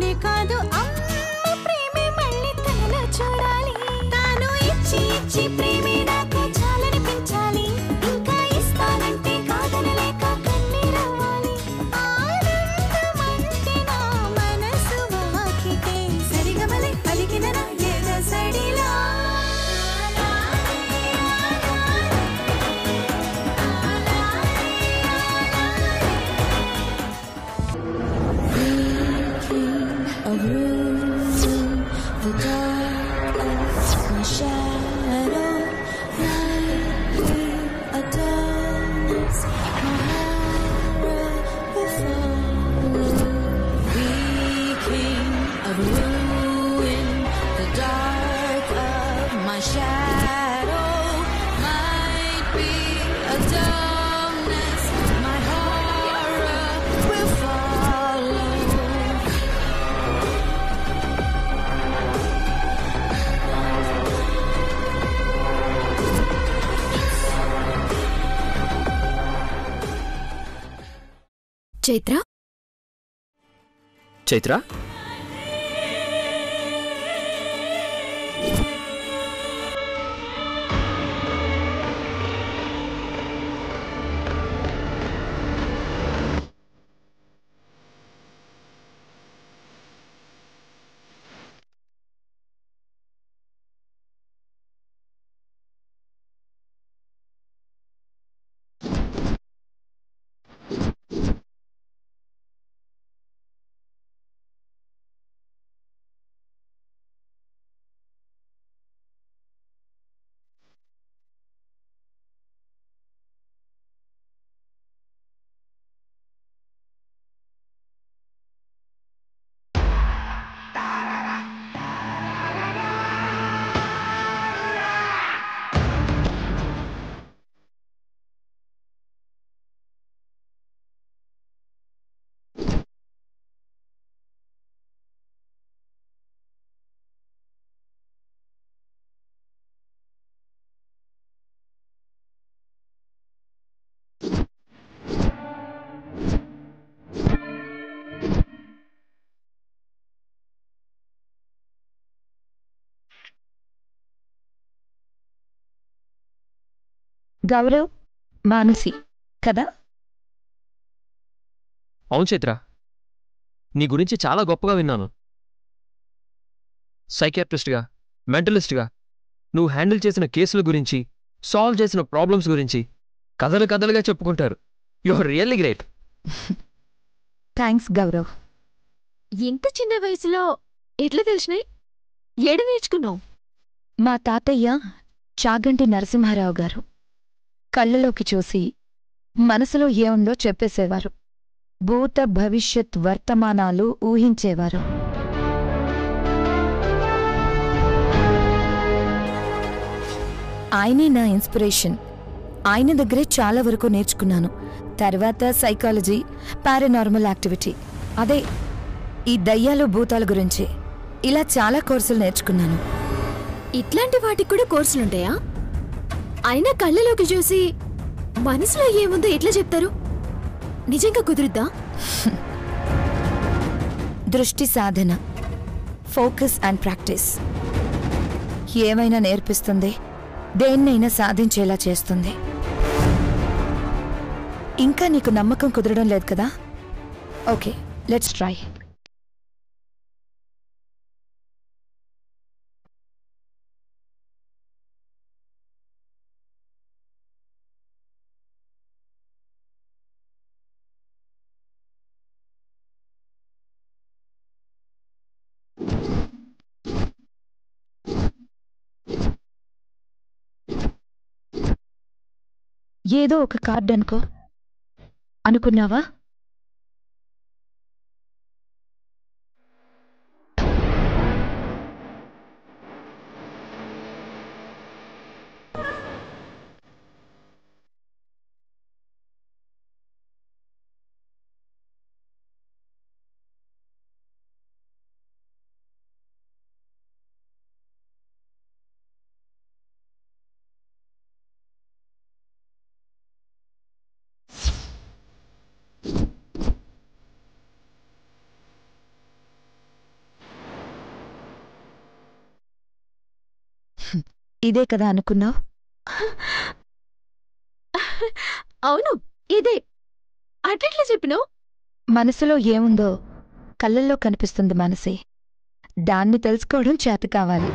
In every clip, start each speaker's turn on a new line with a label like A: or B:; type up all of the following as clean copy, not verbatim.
A: నాన్నే కాదు అమ్మ ప్రేమే మళ్ళీ తనలో చూడాలి. తాను ఇచ్చి ఇచ్చి ప్రేమే నాకు చాలనిపించాలి. ఇంకా ఇస్తానంటే కాదనలేక కన్నీరవ్వాలి. ఆనందమంటే నా మనసు వాకిటే సరిగమలే పలికిన ఎదసడిలా. చైత్ర
B: చైత్ర
C: గౌరవ్ మానసి కదా?
B: అవును చైత్ర, నీ గురించి చాలా గొప్పగా విన్నాను. సైకియాట్రిస్ట్గా, మెంటలిస్ట్గా నువ్వు హ్యాండిల్ చేసిన కేసుల గురించి, సాల్వ్ చేసిన ప్రాబ్లమ్స్ గురించి కథలు కథలుగా చెప్పుకుంటారు. You are really great.
C: Thanks Gaurav.
A: ఇంత చిన్న వయసులో ఎట్లా తెలిసినాయి? ఏడ నేర్చుకున్నావు?
C: మా తాతయ్య చాగంటి నరసింహారావు గారు కళ్ళలోకి చూసి మనసులో ఏముందో చెప్పేసేవారు. భూత భవిష్యత్ వర్తమానాలు ఊహించేవారు. ఆయనే నా ఇన్స్పిరేషన్. ఆయన దగ్గరే చాలా వరకు నేర్చుకున్నాను. తర్వాత సైకాలజీ, పారానార్మల్ యాక్టివిటీ, అదే ఈ దయ్యాలు భూతాల గురించి ఇలా చాలా కోర్సులు నేర్చుకున్నాను.
A: ఇట్లాంటి వాటికి కూడా కోర్సులుంటాయా? అయినా కళ్ళలోకి చూసి మనసులో ఏముందో ఎట్లా చెప్తారు? నిజంగా కుదురుద్దా?
C: దృష్టి సాధన, ఫోకస్ అండ్ ప్రాక్టీస్ ఏమైనా నేర్పిస్తుంది, దేన్నైనా సాధించేలా చేస్తుంది. ఇంకా నీకు నమ్మకం కుదరడం లేదు కదా? Okay, let's try. ఏదో ఒక కార్డ్ అనుకున్నావా? ఇదే కదా అనుకున్నావు?
A: అవును, ఇదే. అట్లెట్లా చెప్పినావు?
C: మనసులో ఏముందో కళ్ళల్లో కనిపిస్తుంది మనసే. దాన్ని తెలుసుకోవడం చేత కావాలి.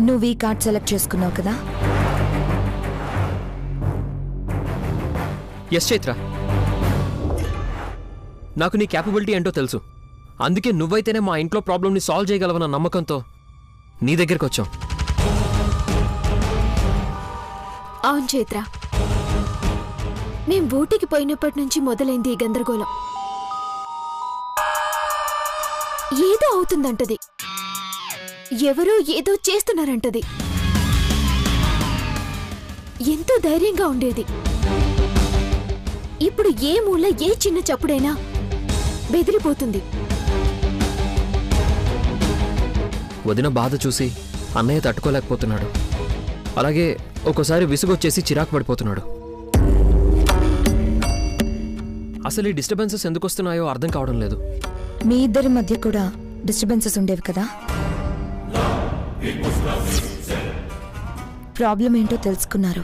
C: నువ్వు ఈ కార్డ్ సెలెక్ట్ చేసుకున్నావు కదా?
B: ఎస్ చైత్ర, నాకు నీ క్యాపబిలిటీ ఏంటో తెలుసు. అందుకే నువ్వైతేనే మా ఇంట్లో ప్రాబ్లమ్ని సాల్వ్ చేయగలవన్న నమ్మకంతో నీ దగ్గరికి వచ్చాం.
A: అవును చైత్ర, మేం ఊటీకి పోయినప్పటి నుంచి మొదలైంది ఈ గందరగోళం. ఏదో అవుతుందంటది, ఎవరో ఏదో చేస్తున్నారంటది. ఎంతో ధైర్యంగా ఉండేది. ఇప్పుడు ఏ మూల ఏ చిన్న చప్పుడైనా బెదిరిపోతుంది.
B: వదిన బాధ చూసి అన్నయ్య తట్టుకోలేకపోతున్నాడు. అలాగే ఒక్కోసారి విసుగొచ్చేసి చిరాకు పడిపోతున్నాడు. అసలు ఈ డిస్టర్బెన్సెస్ ఎందుకు వస్తున్నాయో అర్థం కావడం లేదు.
C: మీ ఇద్దరి మధ్య కూడా డిస్టర్బెన్సెస్ ఉండేవి కదా? ప్రాబ్లం ఏంటో తెలుసుకున్నారు,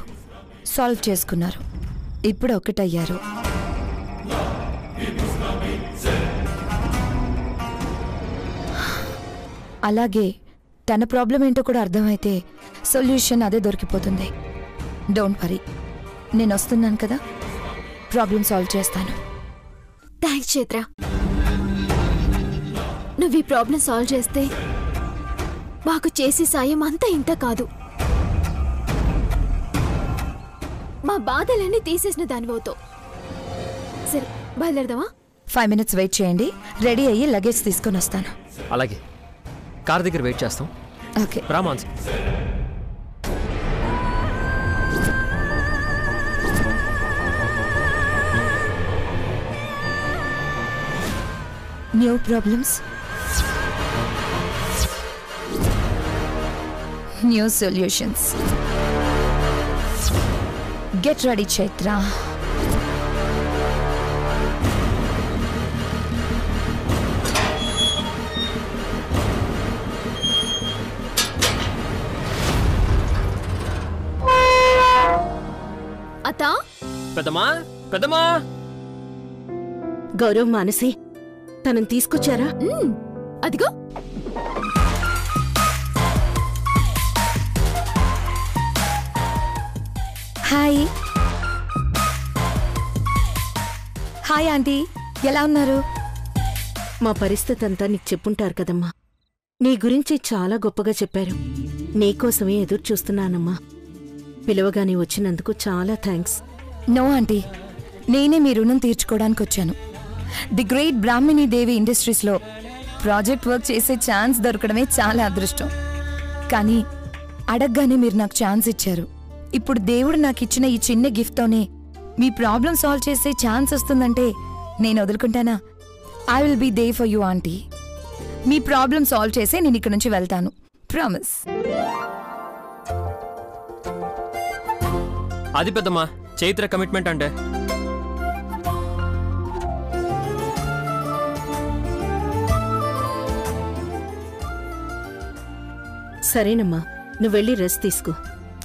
C: సాల్వ్ చేసుకున్నారు, ఇప్పుడు ఒకటయ్యారు. అలాగే తన ప్రాబ్లం ఏంటో కూడా అర్థమైతే సొల్యూషన్ అదే దొరికిపోతుంది. డోంట్ వరీ, నేను వస్తున్నాను కదా, ప్రాబ్లం సాల్వ్ చేస్తాను.
A: థ్యాంక్స్ చైత్ర. నువ్వు ఈ ప్రాబ్లం సాల్వ్ చేస్తే మాకు చేసే సాయం అంతా ఇంత కాదు. మా బాధలన్నీ తీసేసిన దానివవుతావు. సరే, బయలుదేరదామా?
C: 5 minutes వెయిట్ చేయండి, రెడీ అయ్యి లగేజ్ తీసుకొని వస్తాను.
B: అలాగే, కార్ దగ్గర వెయిట్ చేస్తాం.
C: Okay,
B: romance.
C: New problems, new solutions. Get ready Chaitra.
A: అత్తా,
B: పెద్దమ్మా, పెద్దమ్మా.
D: గౌరవ్, మానసి తనని తీసుకొచ్చారా?
A: అదిగో.
C: హాయ్. హాయ్ ఆంటీ, ఎలా ఉన్నారు?
D: మా పరిస్థితి అంతా నీకు చెప్పుంటారు కదమ్మా. నీ గురించి చాలా గొప్పగా చెప్పారు. నీకోసమే ఎదురు చూస్తున్నానమ్మా. పిలవగానే వచ్చినందుకు చాలా థ్యాంక్స్.
C: నో ఆంటీ, నేనే మీ రుణం తీర్చుకోవడానికి వచ్చాను. ది గ్రేట్ బ్రాహ్మిణి దేవి ఇండస్ట్రీస్లో ప్రాజెక్ట్ వర్క్ చేసే ఛాన్స్ దొరకడమే చాలా అదృష్టం. కానీ అడగగానే మీరు నాకు ఛాన్స్ ఇచ్చారు. ఇప్పుడు దేవుడు నాకు ఇచ్చిన ఈ చిన్న గిఫ్ట్తోనే మీ ప్రాబ్లం సాల్వ్ చేసే ఛాన్స్ వస్తుందంటే నేను వదులుకుంటానా? I will be there for you aunty. మీ ప్రాబ్లం సాల్వ్ చేసే నేను ఇక్కడ నుంచి వెళ్తాను, ప్రామిస్.
B: అది పెద్దమ్మా చైత్ర కమిట్మెంట్ అంటే.
D: సరేనమ్మా, నువ్వు వెళ్ళి రెస్ట్ తీసుకో.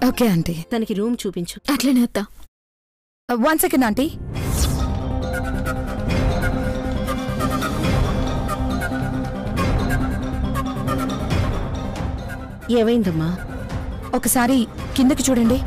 C: Okay aunty.
D: తనకి రూమ్ చూపించు.
A: అట్లనే అత్తా.
C: 1 second ఆంటీ.
D: ఏమైందమ్మా?
C: ఒకసారి కిందకి చూడండి.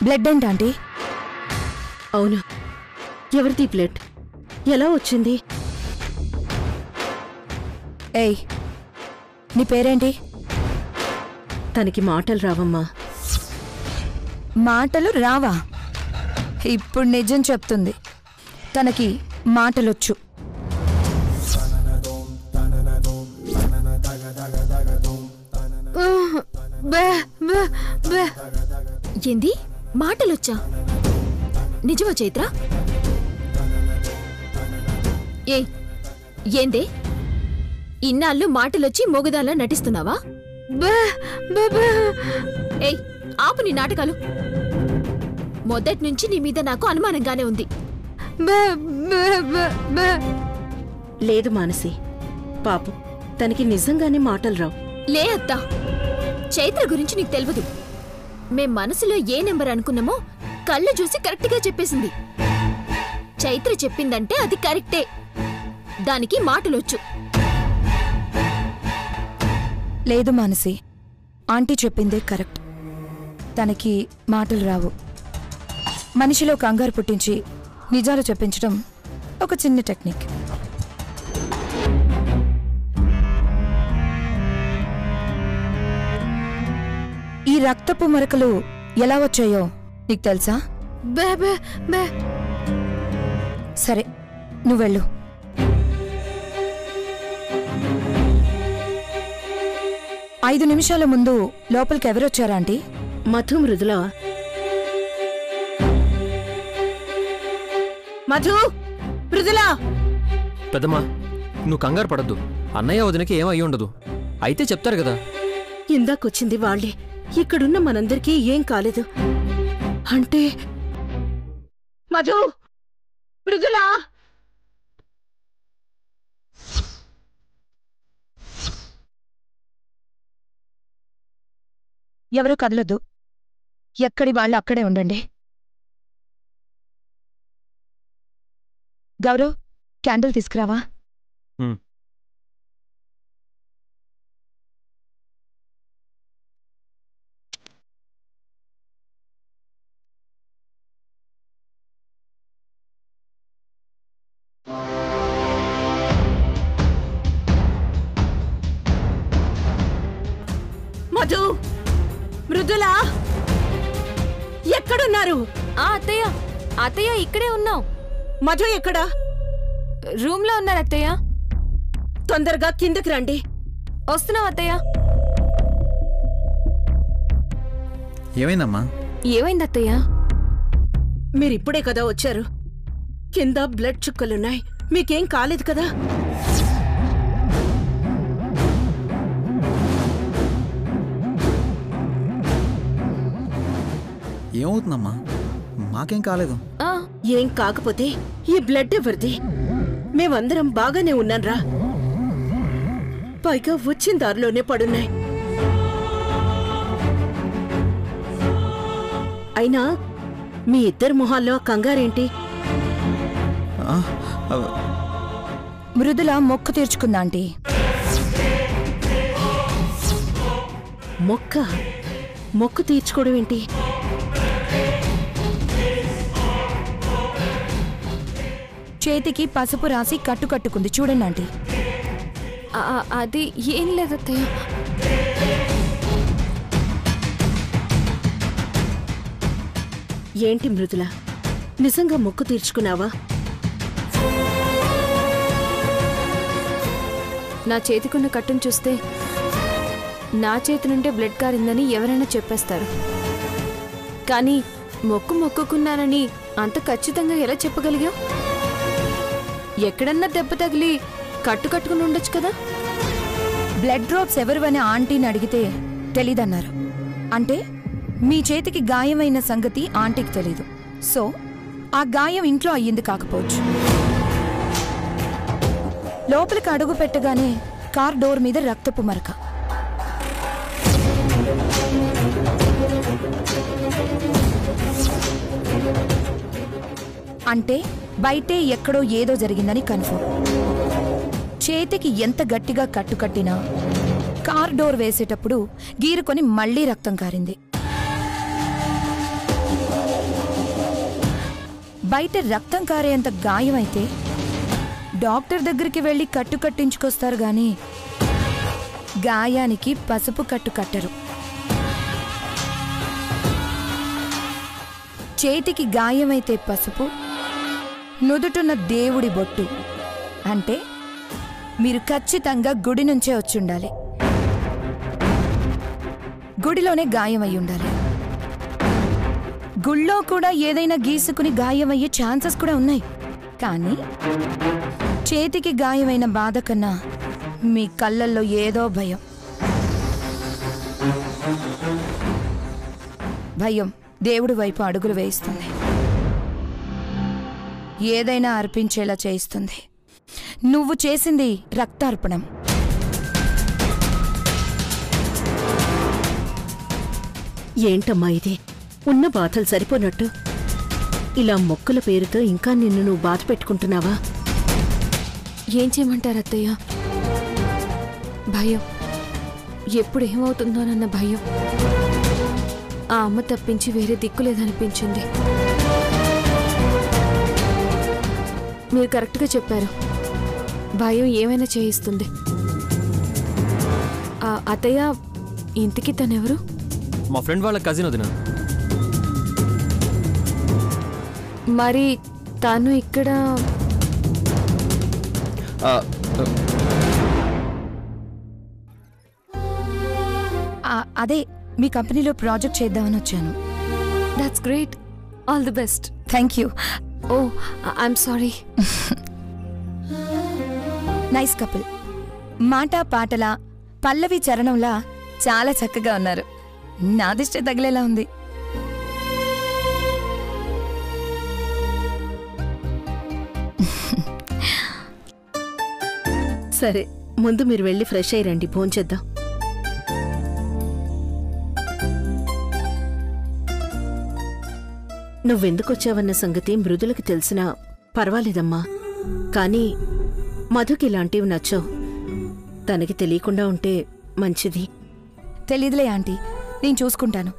C: బ్లడ్ ఏంటి ఆంటీ?
D: అవును, ఎవరిది బ్లడ్? ఎలా వచ్చింది?
C: ఏయ్, నీ పేరేంటి?
D: తనకి మాటలు రావమ్మా.
C: మాటలు రావా? ఇప్పుడు నిజం చెప్తుంది. తనకి మాటలొచ్చు.
A: ఏంది మాటలొచ్చా? నిజమా చైత్ర? ఏందే ఇన్నాళ్ళు మాటలొచ్చి మొగదాలా నటిస్తున్నావా? ఏయ్, ఆపు నీ నాటకాలు. మొదటి నుంచి నీ మీద నాకు అనుమానంగానే ఉంది.
D: లేదు మానసి, పాపం తనకి నిజంగానే మాటలు రావు.
A: లే అత్తా, చైత్ర గురించి నీకు తెలియదు. మేం మనసులో ఏ నెంబర్ అనుకున్నామో కళ్ళు చూసి కరెక్ట్గా చెప్పేసింది. చైత్ర చెప్పిందంటే అది కరెక్టే. దానికి మాటలొచ్చు.
C: లేదు మానసి, ఆంటీ చెప్పిందే కరెక్ట్. తనకి మాటలు రావు. మనిషిలో కంగారు పుట్టించి నిజాలు చెప్పించడం ఒక చిన్న టెక్నిక్. ఈ రక్తపు మరకలు ఎలా వచ్చాయో నీకు తెలుసా? సరే, నువ్వెళ్ళు. ఐదు నిమిషాల ముందు లోపలికి ఎవరొచ్చారా ఆంటీ?
D: మధు, మృదుల. మధు, మృదుల.
B: పెద్దమ్మా, నువ్వు కంగారు పడద్దు. అన్నయ్య వదినకి ఏం అయి ఉండదు. అయితే చెప్తారు కదా.
D: ఇందాకొచ్చింది వాళ్లే. ఇక్కడున్న మనందరికీ ఏం కాలేదు అంటే. మధు, మృదుల.
C: ఎవరూ కదలొద్దు. ఎక్కడి వాళ్ళు అక్కడే ఉండండి. గౌరవ్, క్యాండిల్ తీసుకురావా?
D: మధు, మృదుల, ఎక్కడున్నారు?
A: అత్తయ్య, అత్తయ్య ఇక్కడే ఉన్నావు.
D: మధు ఎక్కడా?
A: రూమ్ లో ఉన్నారు అత్తయ్య.
D: తొందరగా కిందకి రండి.
A: వస్తున్నావు అత్తయ్య.
E: ఏమైందమ్మా?
A: ఏమైంది అత్తయ్య?
D: మీరిప్పుడే కదా వచ్చారు. కింద బ్లడ్ చుక్కలున్నాయి. మీకేం కాలేదు కదా?
E: ఏమవుతుందమ్మా? మాకేం కాలేదు.
D: ఏం కాకపోతే ఈ బ్లడ్ ఎవరిది? మేమందరం బాగానే ఉన్నాన్రా. పైగా వచ్చిన దారిలోనే పడున్నాయి. అయినా మీ ఇద్దరు మొహాల్లో కంగారేంటి?
C: మృదుల మొక్కు తీర్చుకుందా ఆంటీ.
D: మొక్కు తీర్చుకోవడం ఏంటి?
C: చేతికి పసుపు రాసి కట్టుకుంది, చూడండి ఆంటీ.
A: అది ఏం లేదత్తయ్య.
D: ఏంటి మృదుల, నిజంగా మొక్కు తీర్చుకున్నావా?
A: నా చేతికున్న కట్టును చూస్తే నా చేతి నుండే బ్లడ్ కారిందని ఎవరైనా చెప్పేస్తారు. కానీ మొక్కుకున్నానని అంత ఖచ్చితంగా ఎలా చెప్పగలిగా? ఎక్కడన్నా దెబ్బ తగిలి కట్టుకుని ఉండొచ్చు కదా.
C: బ్లడ్ డ్రాప్స్ ఎవరివని ఆంటీని అడిగితే తెలీదన్నారు. అంటే మీ చేతికి గాయమైన సంగతి ఆంటీకి తెలీదు. సో ఆ గాయం ఇంట్లో అయ్యింది కాకపోవచ్చు. లోపలికి అడుగు పెట్టగానే కార్ డోర్ మీద రక్తపు మరక. అంటే బయటే ఎక్కడో ఏదో జరిగిందని కన్ఫర్మ్. చేతికి ఎంత గట్టిగా కట్టినా కార్ డోర్ వేసేటప్పుడు గీరుకొని మళ్లీ రక్తం కారింది. బయట రక్తం కారేంత గాయమైతే డాక్టర్ దగ్గరికి వెళ్ళి కట్టు కట్టించుకొస్తారు గాని గాయానికి పసుపు కట్టు కట్టరు. చేతికి గాయమైతే పసుపు, నుదుటున్న దేవుడి బొట్టు అంటే మీరు ఖచ్చితంగా గుడి నుంచే వచ్చుండాలి. గుడిలోనే గాయమై ఉండాలి. గుళ్ళో కూడా ఏదైనా గీసుకుని గాయమయ్యే ఛాన్సెస్ కూడా ఉన్నాయి. కానీ చేతికి గాయమైన బాధ కన్నా మీ కళ్ళల్లో ఏదో భయం. భయం దేవుడి వైపు అడుగులు వేయిస్తుంది. ఏదైనా అర్పించేలా చేయిస్తుంది. నువ్వు చేసింది రక్తార్పణం.
D: ఏంటమ్మా ఇది? ఉన్న బాధలు సరిపోనట్టు ఇలా మొక్కుల పేరుతో ఇంకా నిన్ను నువ్వు బాధ పెట్టుకుంటున్నావా?
A: ఏం చేయమంటారు అత్తయ్య? భయం, ఎప్పుడు ఏమవుతుందోనన్న భయం. ఆ అమ్మ తప్పించి వేరే దిక్కు లేదనిపించింది. మీరు కరెక్ట్గా చెప్పారు. భయం ఏమైనా చేయిస్తుంది. అత్తయ్య, ఇంతకీ తనెవరు?
B: మా ఫ్రెండ్ వాళ్ళ కజిన్ వదిన.
A: మరి తాను ఇక్కడ
C: అదే మీ కంపెనీలో ప్రాజెక్ట్ చేద్దామని వచ్చాను.
A: That's great. All the best.
C: Thank you.
A: Oh, I'm sorry.
C: Nice couple. మాట పాటలా పల్లవి చరణంలా చాలా చక్కగా ఉన్నారు. నాదిష్టే తగిలేలా ఉంది.
D: సరే, ముందు మీరు వెళ్ళి ఫ్రెష్ అయ్యి రండి, భోంచేద్దాం. నువ్వెందుకొచ్చావన్న సంగతి మృదులకి తెలిసినా పర్వాలేదమ్మా. కానీ మధుకి ఇలాంటివి నచ్చవు. తనకి తెలియకుండా ఉంటే మంచిది.
C: తెలీదులే ఆంటీ, నేను చూసుకుంటాను.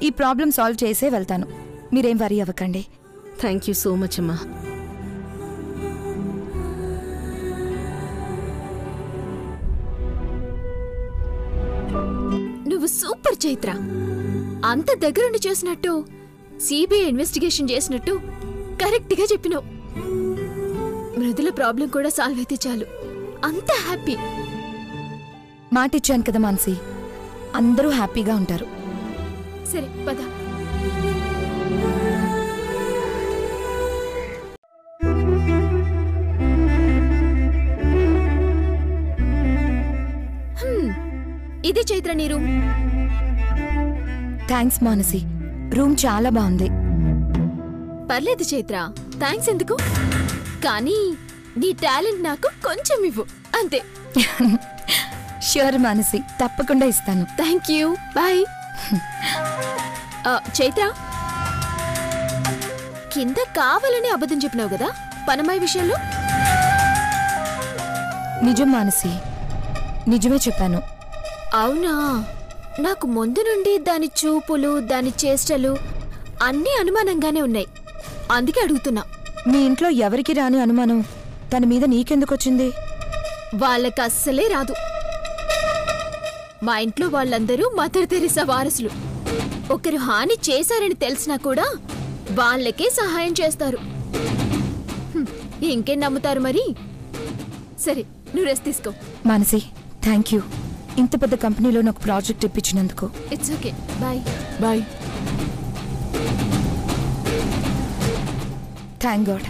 C: ఈ ప్రాబ్లం సాల్వ్ చేసే వెళ్తాను. మీరేం వరీ అవ్వకండి.
D: థ్యాంక్ యూ సో మచ్ అమ్మా.
A: నువ్వు సూపర్ చైత్ర. అంత దగ్గరుండి చేసినట్టు, సిబిఐ ఇన్వెస్టిగేషన్ చేసినట్టు కరెక్ట్గా చెప్పినావు. మృదుల ప్రాబ్లం కూడా సాల్వ్ అయితే చాలు. అంత హ్యాపీ.
C: మాటిచ్చాను కదా మాన్సి, అందరూ హ్యాపీగా ఉంటారు.
A: సరే పద. ఇది చైత్ర నీ రూమ్.
C: థ్యాంక్స్ మానసి, రూమ్ చాలా బాగుంది.
A: పర్లేదు చైత్ర, థ్యాంక్స్ ఎందుకు? కానీ నీ టాలెంట్ నాకు కొంచెం ఇవ్వు అంతే.
C: ష్యూర్ మానసి, తప్పకుండా ఇస్తాను.
A: Thank you. బాయ్. చైత్ర, కింద కావాలని అబద్ధం చెప్పినావు కదా పనమ్మాయి విషయంలో.
C: నిజం మానసి, నిజమే చెప్పాను.
A: అవునా? నాకు ముందు నుండి దాని చూపులు, దాని చేష్టలు అన్నీ అనుమానంగానే ఉన్నాయి. అందుకే అడుగుతున్నా.
C: మీ ఇంట్లో ఎవరికి రాని అనుమానం తన మీద నీకెందుకొచ్చింది?
A: వాళ్ళకి అస్సలే రాదు. మా ఇంట్లో వాళ్ళందరూ మదర్ తెరిసా వారసులు. ఒకరు హాని చేశారని తెలిసినా కూడా వాళ్ళకే సహాయం చేస్తారు. ఇంకేం నమ్ముతారు మరి? సరే, నువ్వు రెస్ట్ తీసుకో.
C: Manasi, thank you. ఇంత పెద్ద కంపెనీలో నాకు ప్రాజెక్ట్ ఇప్పించినందుకు.
A: It's okay. Bye.
D: Bye.
C: Thank God.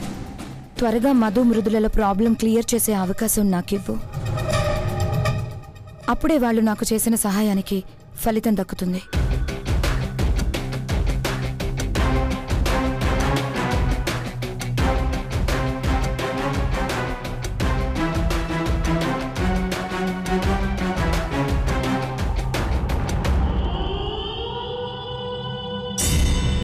C: త్వరగా మధు మృదులలో ప్రాబ్లం క్లియర్ చేసే అవకాశం నాకివ్వు. అప్పుడే వాళ్ళు నాకు చేసిన సహాయానికి ఫలితం దక్కుతుంది.